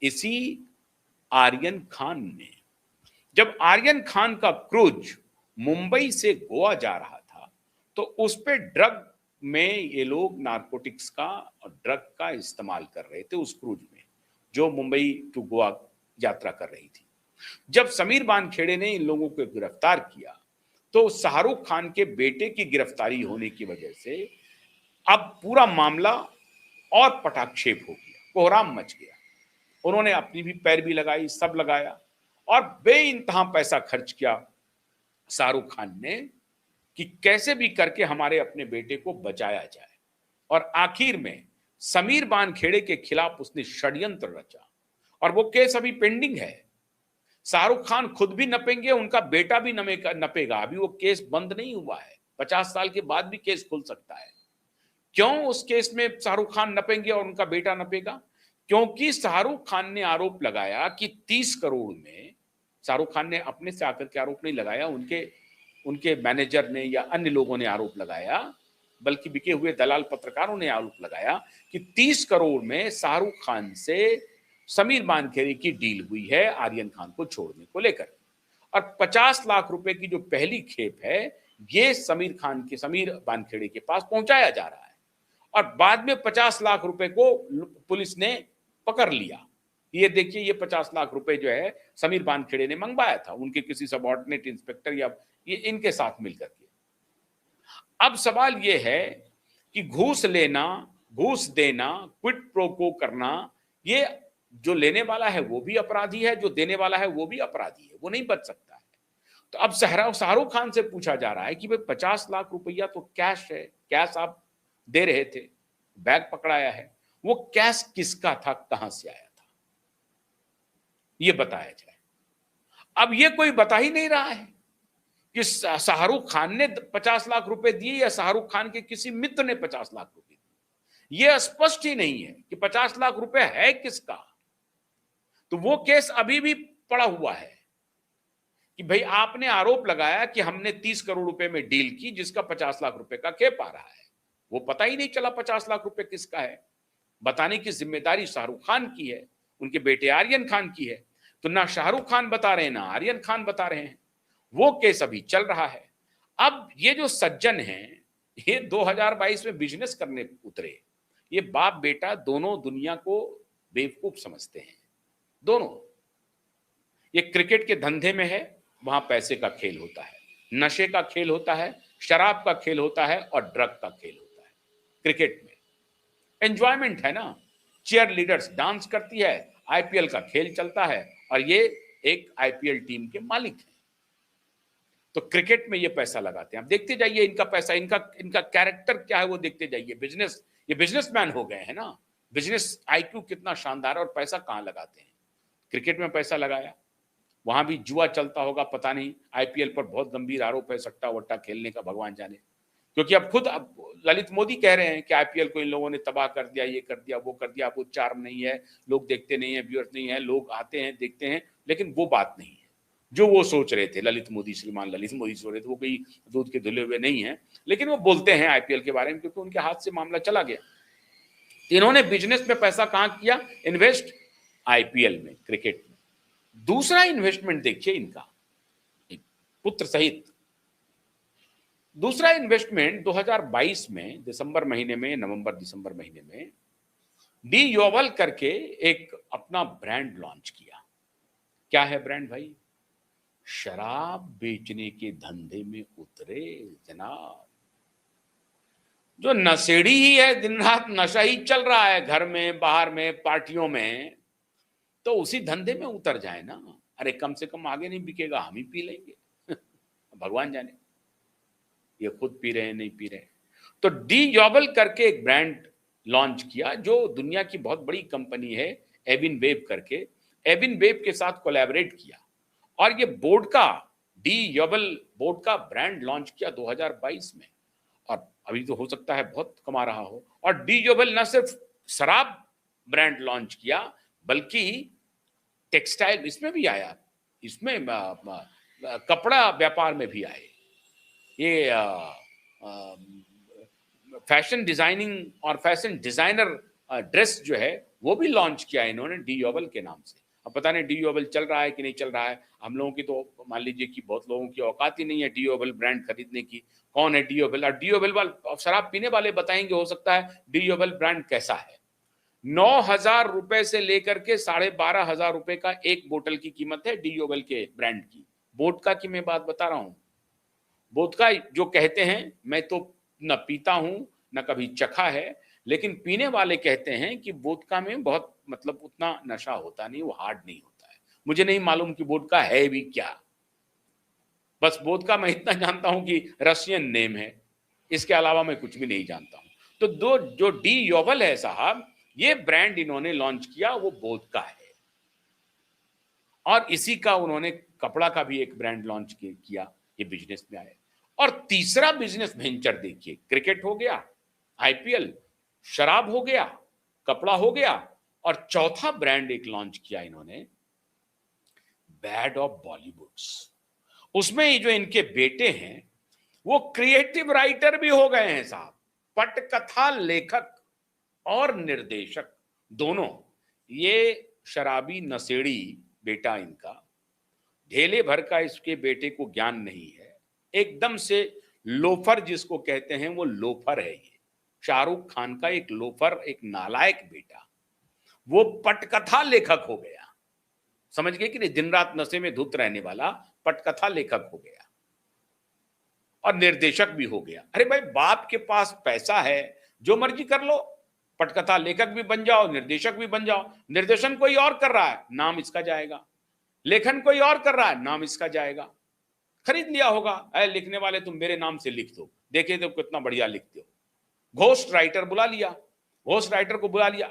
इसी आर्यन खान ने, जब आर्यन खान का क्रूज मुंबई से गोवा जा रहा था तो उस पे ड्रग में ये लोग नारकोटिक्स का और ड्रग का इस्तेमाल कर रहे थे उस क्रूज में जो मुंबई टू गोवा यात्रा कर रही थी। जब समीर वानखेड़े ने इन लोगों को गिरफ्तार किया तो शाहरुख खान के बेटे की गिरफ्तारी होने की वजह से अब पूरा मामला और पटाक्षेप हो गया, कोहराम मच गया। उन्होंने अपनी भी पैरवी लगाई, सब लगाया और बेइंतहा पैसा खर्च किया शाहरुख खान ने कि कैसे भी करके हमारे अपने बेटे को बचाया जाए। और आखिर में समीर वानखेड़े के खिलाफ उसने षड्यंत्र रचा और वो केस अभी पेंडिंग है। शाहरुख खान खुद भी नपेंगे, उनका बेटा भी नपेगा। अभी वो केस बंद नहीं हुआ है, 50 साल के बाद भी केस खुल सकता है। क्यों उस केस में शाहरुख खान नपेंगे और उनका बेटा नपेगा? क्योंकि शाहरुख खान ने आरोप लगाया कि 30 करोड़ में, शाहरुख खान ने अपने से आकर के आरोप नहीं लगाया, उनके मैनेजर ने या अन्य लोगों ने आरोप लगाया, बल्कि बिके हुए दलाल पत्रकारों ने आरोप लगाया कि 30 करोड़ में शाहरुख खान से समीर वानखेड़े की डील हुई है आर्यन खान को छोड़ने को लेकर। और 50 लाख रुपए की जो पहली खेप है ये समीर वानखेड़े के पास पहुंचाया जा रहा है और बाद में 50 लाख रुपए को पुलिस ने पकड़ लिया। ये देखिए, ये 50 लाख रुपए जो है समीर वानखेड़े ने मंगवाया था उनके किसी सबऑर्डिनेट इंस्पेक्टर या ये इनके साथ मिलकर के। अब सवाल ये है कि घूस लेना, घूस देना, क्विड प्रो को करना, ये जो लेने वाला है वो भी अपराधी है, जो देने वाला है वो भी अपराधी है, वो नहीं बच सकता है। तो अब शाहरुख खान से पूछा जा रहा है कि भाई 50 लाख रुपया तो कैश है, कैश आप दे रहे थे, बैग पकड़ाया है, वो कैश किसका था, कहां से आया था, ये बताया जाए। अब ये कोई बता ही नहीं रहा है कि शाहरुख खान ने 50 लाख रुपए दिए या शाहरुख खान के किसी मित्र ने 50 लाख रुपए दिए। ये स्पष्ट ही नहीं है कि 50 लाख रुपए है किसका। तो वो केस अभी भी पड़ा हुआ है कि भाई आपने आरोप लगाया कि हमने 30 करोड़ रुपए में डील की जिसका 50 लाख रुपए का खेप आ रहा है, वो पता ही नहीं चला 50 लाख रुपए किसका है। बताने की जिम्मेदारी शाहरुख खान की है, उनके बेटे आर्यन खान की है। तो ना शाहरुख खान बता रहे हैं ना आर्यन खान बता रहे हैं, वो केस अभी चल रहा है। अब ये जो सज्जन हैं ये 2022 में बिजनेस करने उतरे, ये बाप बेटा दोनों दुनिया को बेवकूफ समझते हैं दोनों। ये क्रिकेट के धंधे में है, वहां पैसे का खेल होता है, नशे का खेल होता है, शराब का खेल होता है और ड्रग का खेल होता है। क्रिकेट में एंजॉयमेंट है ना, चीयर लीडर्स डांस करती है, आईपीएल का खेल चलता है और ये एक आईपीएल टीम के मालिक हैं। तो क्रिकेट में ये पैसा लगाते हैं। आप देखते जाइए इनका पैसा, इनका कैरेक्टर क्या है वो देखते जाइए। बिजनेस, ये बिजनेसमैन हो गए हैं ना, बिजनेस आईक्यू कितना शानदार है। और पैसा कहां लगाते हैं? क्रिकेट में पैसा लगाया, वहां भी जुआ चलता होगा पता नहीं। आईपीएल पर बहुत गंभीर आरोप है सट्टा वट्टा खेलने का, भगवान जाने। क्योंकि अब खुद ललित मोदी कह रहे हैं कि आईपीएल को इन लोगों ने तबाह कर दिया, ये कर दिया, वो कर दिया। वो चार्म नहीं है, लोग देखते नहीं है, व्यूअर्स नहीं है, लोग आते हैं देखते हैं, लेकिन वो बात नहीं है जो वो सोच रहे थे। ललित मोदी, श्रीमान ललित मोदी सोच रहे थे, वो कोई दूध के धुले हुए नहीं है, लेकिन वो बोलते हैं आईपीएल के बारे में क्योंकि उनके हाथ से मामला चला गया। इन्होंने बिजनेस में पैसा कहां किया इन्वेस्ट? आईपीएल में, क्रिकेट में। दूसरा इन्वेस्टमेंट देखिए इनका, पुत्र सहित दूसरा इन्वेस्टमेंट 2022 में दिसंबर महीने में, नवंबर दिसंबर महीने में डी योवल करके एक अपना ब्रांड लॉन्च किया। क्या है ब्रांड भाई? शराब बेचने के धंधे में उतरे जनाब। जो नशेड़ी ही है, दिन रात नशा ही चल रहा है, घर में, बाहर में, पार्टियों में, तो उसी धंधे में उतर जाए ना। अरे कम से कम आगे नहीं बिकेगा, हम ही पी लेंगे भगवान जाने ये खुद पी रहे हैं नहीं पी रहे। तो डी योवल करके एक ब्रांड लॉन्च किया जो दुनिया की बहुत बड़ी कंपनी है एविन वेब करके, एविन वेब के साथ कोलैबोरेट किया और ये बोर्ड का, डी योवल बोर्ड का ब्रांड लॉन्च किया 2022 में। और अभी तो हो सकता है बहुत कमा रहा हो। और डी योवल न सिर्फ शराब ब्रांड लॉन्च किया बल्कि टेक्सटाइल इसमें भी आया, इसमें कपड़ा व्यापार में भी आए। ये फैशन डिजाइनिंग और फैशन डिजाइनर ड्रेस जो है वो भी लॉन्च किया इन्होंने डीओबल के नाम से। अब पता नहीं डीओबल चल रहा है कि नहीं चल रहा है। हम लोगों की तो मान लीजिए कि बहुत लोगों की औकात ही नहीं है डीओबल ब्रांड खरीदने की। कौन है डीओबल? और डीओबल वाले शराब पीने वाले बताएंगे, हो सकता है डीओबल ब्रांड कैसा है। 9,000 रुपए से लेकर के 12,500 रुपए का एक बोतल की कीमत है डीओबल के ब्रांड की। वोडका की मैं बात बता रहा हूं। वोदका जो कहते हैं, मैं तो न पीता हूं न कभी चखा है, लेकिन पीने वाले कहते हैं कि वोदका में बहुत मतलब उतना नशा होता नहीं, वो हार्ड नहीं होता है। मुझे नहीं मालूम कि वोदका है भी क्या। बस वोदका मैं इतना जानता हूं कि रशियन नेम है, इसके अलावा मैं कुछ भी नहीं जानता हूं। तो दो जो डीओबल है साहब, ये ब्रांड इन्होंने लॉन्च किया, वो वोदका है। और इसी का उन्होंने कपड़ा का भी एक ब्रांड लॉन्च किया, ये बिजनेस में आए। और तीसरा बिजनेस वेंचर देखिए, क्रिकेट हो गया, आईपीएल, शराब हो गया, कपड़ा हो गया, और चौथा ब्रांड एक लॉन्च किया इन्होंने, बैड ऑफ बॉलीवुड्स। उसमें जो इनके बेटे हैं वो क्रिएटिव राइटर भी हो गए हैं साहब, पटकथा लेखक और निर्देशक दोनों। ये शराबी नशेड़ी बेटा इनका, ढेले भर का इसके बेटे को ज्ञान नहीं है, एकदम से लोफर जिसको कहते हैं वो लोफर है। ये शाहरुख खान का एक लोफर, एक नालायक बेटा, वो पटकथा लेखक हो गया। समझ गए कि नहीं? दिन रात नशे में धुत रहने वाला पटकथा लेखक हो गया और निर्देशक भी हो गया। अरे भाई, बाप के पास पैसा है, जो मर्जी कर लो, पटकथा लेखक भी बन जाओ, निर्देशक भी बन जाओ। निर्देशन कोई और कर रहा है, नाम इसका जाएगा। लेखन कोई और कर रहा है, नाम इसका जाएगा। खरीद लिया होगा, अरे लिखने वाले तुम मेरे नाम से लिख दो, देखे तो कितना बढ़िया लिखते हो। घोस्ट राइटर बुला लिया, घोस्ट राइटर को बुला लिया।